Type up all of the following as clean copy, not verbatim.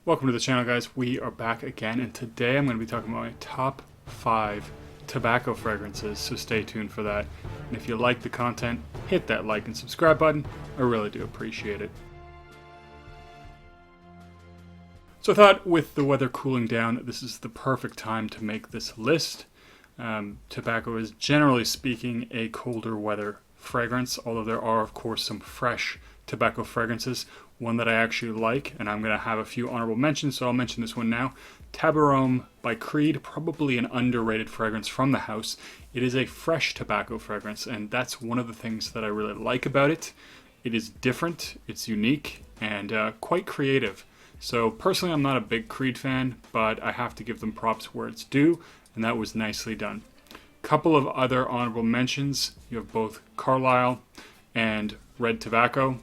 Welcome to the channel, guys. We are back again, and today I'm going to be talking about my top 5 tobacco fragrances, so stay tuned for that. And if you like the content, hit that like and subscribe button. I really do appreciate it. So I thought with the weather cooling down, this is the perfect time to make this list. Tobacco is, generally speaking, a colder weather fragrance, although there are, of course, some fresh tobacco fragrances. One that I actually like, and I'm going to have a few honorable mentions, so I'll mention this one now. Tabarome by Creed, probably an underrated fragrance from the house. It is a fresh tobacco fragrance, and that's one of the things that I really like about it. It is different, it's unique, and quite creative. So personally, I'm not a big Creed fan, but I have to give them props where it's due, and that was nicely done. Couple of other honorable mentions. You have both Carlisle and Red Tobacco.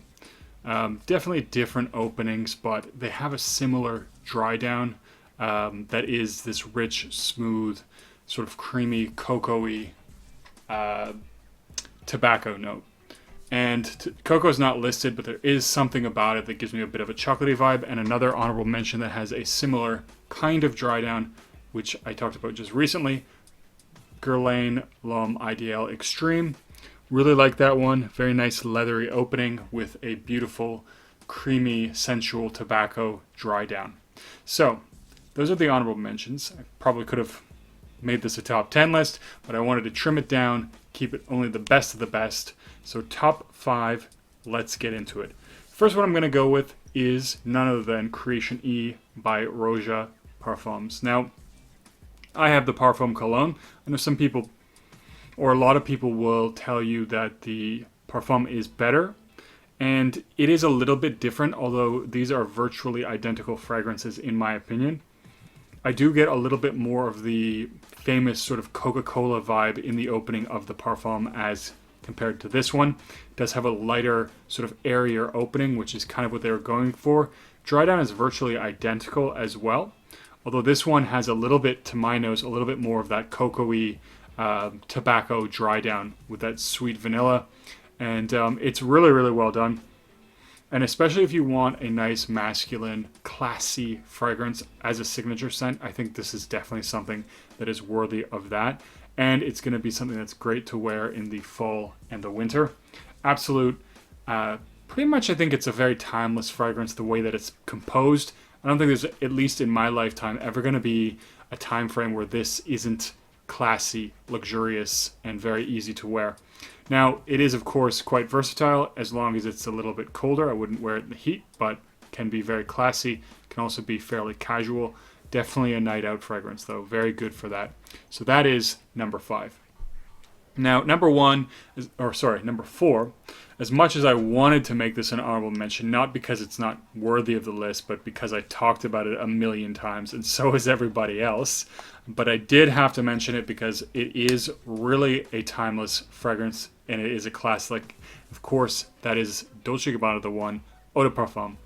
Definitely different openings, but they have a similar dry down that is this rich, smooth, sort of creamy, cocoa-y tobacco note. And cocoa is not listed, but there is something about it that gives me a bit of a chocolatey vibe. And another honorable mention that has a similar kind of dry down, which I talked about just recently, Guerlain L'Homme Ideal Extreme. Really like that one. Very nice leathery opening with a beautiful, creamy, sensual tobacco dry down. So, those are the honorable mentions. I probably could have made this a top 10 list, but I wanted to trim it down, keep it only the best of the best. So top 5, let's get into it. First one I'm going to go with is none other than Creation E by Roja Parfums. Now, I have the Parfum Cologne. I know some people, or a lot of people, will tell you that the Parfum is better, and it is a little bit different, although these are virtually identical fragrances in my opinion. I do get a little bit more of the famous sort of Coca-Cola vibe in the opening of the Parfum as compared to this one. It does have a lighter, sort of airier opening, which is kind of what they were going for. Dry down is virtually identical as well, although this one has a little bit, to my nose, a little bit more of that cocoa-y tobacco dry down with that sweet vanilla, and it's really, really well done. And especially if you want a nice masculine, classy fragrance as a signature scent, I think this is definitely something that is worthy of that. And it's going to be something that's great to wear in the fall and the winter. Absolute, pretty much I think it's a very timeless fragrance, the way that it's composed. I don't think there's, at least in my lifetime, ever going to be a time frame where this isn't classy, luxurious, and very easy to wear. Now, it is, of course, quite versatile as long as it's a little bit colder. I wouldn't wear it in the heat, but can be very classy. Can also be fairly casual. Definitely a night out fragrance, though. Very good for that. So that is number 5. Now, number 4, as much as I wanted to make this an honorable mention, not because it's not worthy of the list, but because I talked about it a million times, and so has everybody else. But I did have to mention it because it is really a timeless fragrance, and it is a classic. Of course, that is Dolce Gabbana, the one, Eau de Parfum.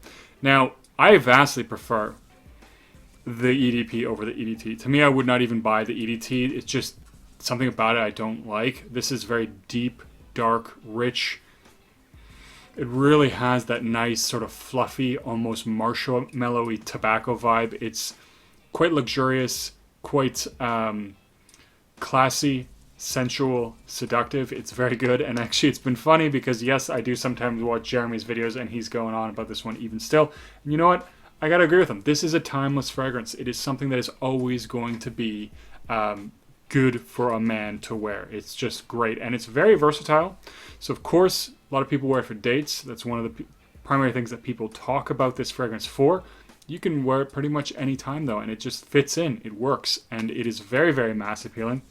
Now, I vastly prefer the EDP over the EDT. To me, I would not even buy the EDT. It's just something about it I don't like. This is very deep, dark, rich. It really has that nice sort of fluffy, almost marshmallowy tobacco vibe. It's quite luxurious, quite classy, sensual, seductive. It's very good. And actually, it's been funny because, yes, I do sometimes watch Jeremy's videos and he's going on about this one even still. And you know what? I gotta agree with him. This is a timeless fragrance. It is something that is always going to be good for a man to wear. It's just great, and it's very versatile. So of course, a lot of people wear it for dates. That's one of the primary things that people talk about this fragrance for. You can wear it pretty much any time though, and it just fits in. It works, and it is very, very mass appealing.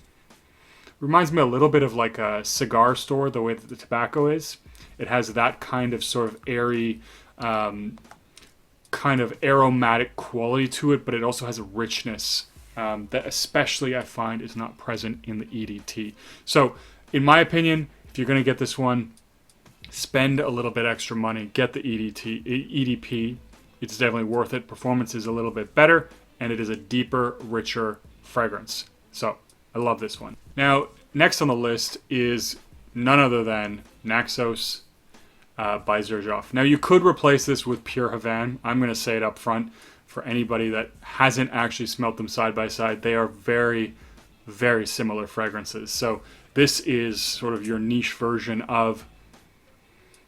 Reminds me a little bit of like a cigar store, the way that the tobacco is. It has that kind of sort of airy, kind of aromatic quality to it, but it also has a richness that especially I find is not present in the EDT. So, in my opinion, if you're going to get this one, spend a little bit extra money, get the EDP. It's definitely worth it. Performance is a little bit better, and it is a deeper, richer fragrance. So, I love this one. Now, next on the list is none other than Naxos by Xerjoff. Now, you could replace this with Pure Havane. I'm going to say it up front. for anybody that hasn't actually smelt them side by side. They are very, very similar fragrances. So this is sort of your niche version of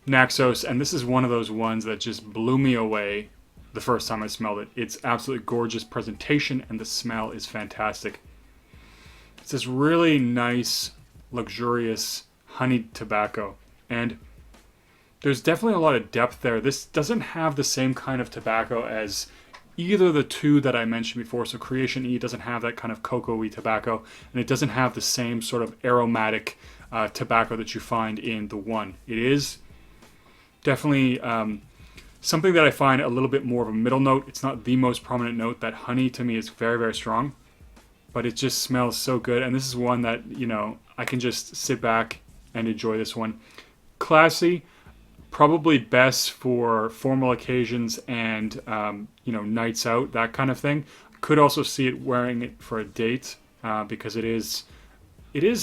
Naxos, and this is one of those ones that just blew me away the first time I smelled it. It's absolutely gorgeous presentation, and the smell is fantastic. It's this really nice, luxurious honeyed tobacco, and there's definitely a lot of depth there. This doesn't have the same kind of tobacco as either the two that I mentioned before. So Creation E doesn't have that kind of cocoa-y tobacco, and it doesn't have the same sort of aromatic tobacco that you find in the one. It is definitely something that I find a little bit more of a middle note. It's not the most prominent note. That honey to me is very, very strong, but it just smells so good. And this is one that, you know, I can just sit back and enjoy this one. Classy, probably best for formal occasions and, you know, nights out, that kind of thing. Could also see it wearing it for a date because it is,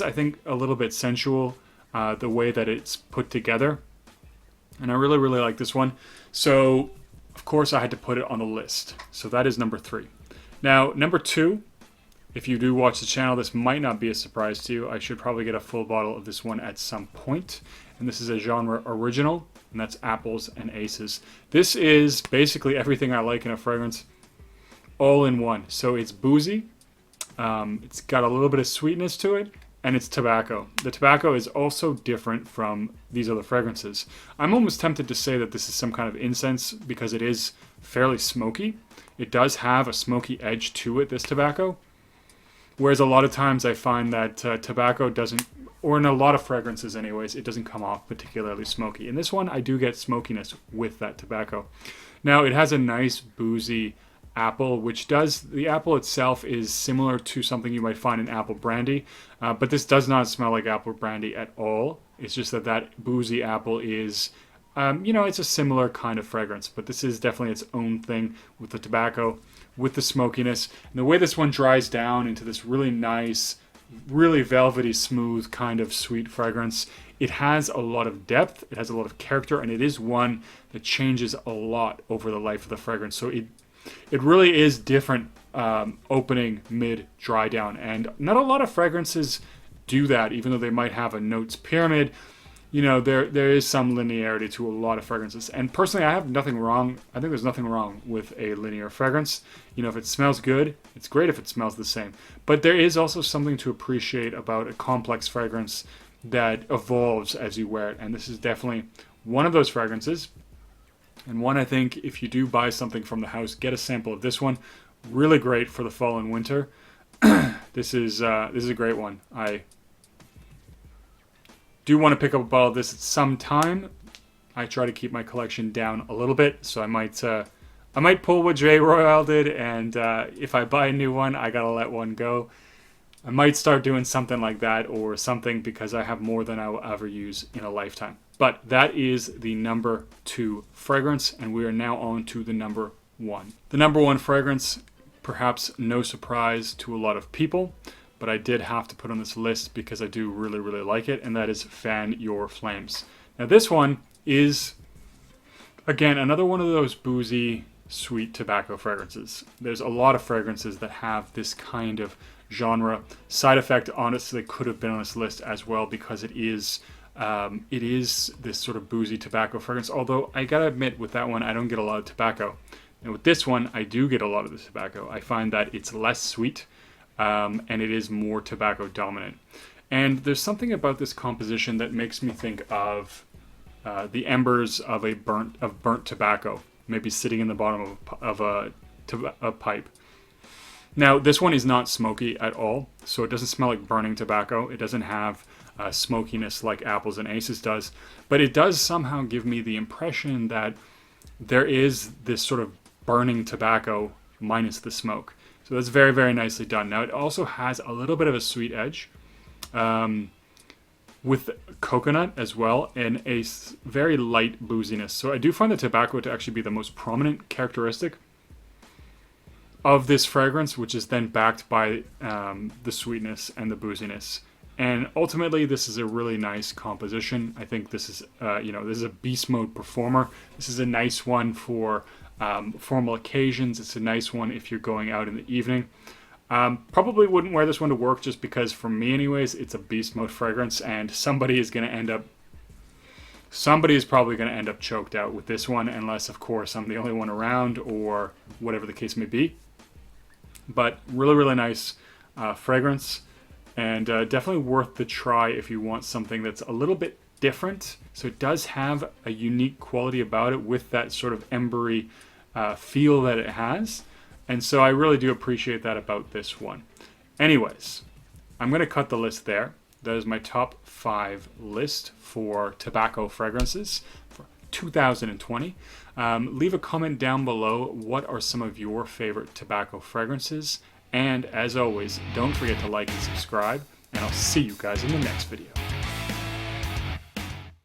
I think, a little bit sensual, the way that it's put together. And I really, really like this one. So, of course, I had to put it on the list. So that is number 3. Now, number 2, if you do watch the channel, this might not be a surprise to you. I should probably get a full bottle of this one at some point. And this is a genre original, and that's Apples and Aces. This is basically everything I like in a fragrance, all in one. So it's boozy, it's got a little bit of sweetness to it, and it's tobacco. The tobacco is also different from these other fragrances. I'm almost tempted to say that this is some kind of incense because it is fairly smoky. It does have a smoky edge to it, this tobacco. Whereas a lot of times I find that tobacco doesn't, or in a lot of fragrances anyways, it doesn't come off particularly smoky. In this one, I do get smokiness with that tobacco. Now, it has a nice boozy apple, which does, the apple itself is similar to something you might find in apple brandy, but this does not smell like apple brandy at all. It's just that that boozy apple is, you know, it's a similar kind of fragrance, but this is definitely its own thing with the tobacco, with the smokiness. And the way this one dries down into this really nice, really velvety, smooth kind of sweet fragrance, it has a lot of depth, it has a lot of character, and it is one that changes a lot over the life of the fragrance. So it really is different opening, mid, dry down. And not a lot of fragrances do that, even though they might have a notes pyramid. You know, there is some linearity to a lot of fragrances. And personally, I have nothing wrong. I think there's nothing wrong with a linear fragrance. You know, if it smells good, it's great if it smells the same. But there is also something to appreciate about a complex fragrance that evolves as you wear it. And this is definitely one of those fragrances. And one, I think, if you do buy something from the house, get a sample of this one. Really great for the fall and winter. This is a great one. I do want to pick up a bottle of this at some time. I try to keep my collection down a little bit, so I might pull what J. Royale did, and if I buy a new one, I gotta let one go. I might start doing something like that or something because I have more than I will ever use in a lifetime. But that is the number 2 fragrance, and we are now on to the number 1. The number 1 fragrance, perhaps no surprise to a lot of people, but I did have to put on this list because I do really, really like it, and that is Fan Your Flames. Now this one is, again, another one of those boozy, sweet tobacco fragrances. There's a lot of fragrances that have this kind of genre. Side Effect, honestly, could have been on this list as well because it is this sort of boozy tobacco fragrance, although I gotta admit, with that one, I don't get a lot of tobacco. And with this one, I do get a lot of the tobacco. I find that it's less sweet, and it is more tobacco dominant. And there's something about this composition that makes me think of the embers of burnt tobacco, maybe sitting in the bottom of a pipe. Now, this one is not smoky at all, so it doesn't smell like burning tobacco. It doesn't have smokiness like Apples and Aces does, but it does somehow give me the impression that there is this sort of burning tobacco minus the smoke. So that's very, very nicely done. Now, it also has a little bit of a sweet edge with coconut as well, and a very light booziness. So I do find the tobacco to actually be the most prominent characteristic of this fragrance, which is then backed by the sweetness and the booziness. And ultimately, this is a really nice composition. I think this is, this is a beast mode performer. This is a nice one for formal occasions. It's a nice one if you're going out in the evening. Probably wouldn't wear this one to work just because, for me anyways, it's a beast mode fragrance, and somebody is probably going to end up choked out with this one, unless of course I'm the only one around or whatever the case may be. But really, really nice fragrance, and definitely worth the try if you want something that's a little bit different. So it does have a unique quality about it with that sort of embery feel that it has. And so I really do appreciate that about this one. Anyways, I'm going to cut the list there. That is my top 5 list for tobacco fragrances for 2020. Leave a comment down below. What are some of your favorite tobacco fragrances? And as always, don't forget to like and subscribe. And I'll see you guys in the next video.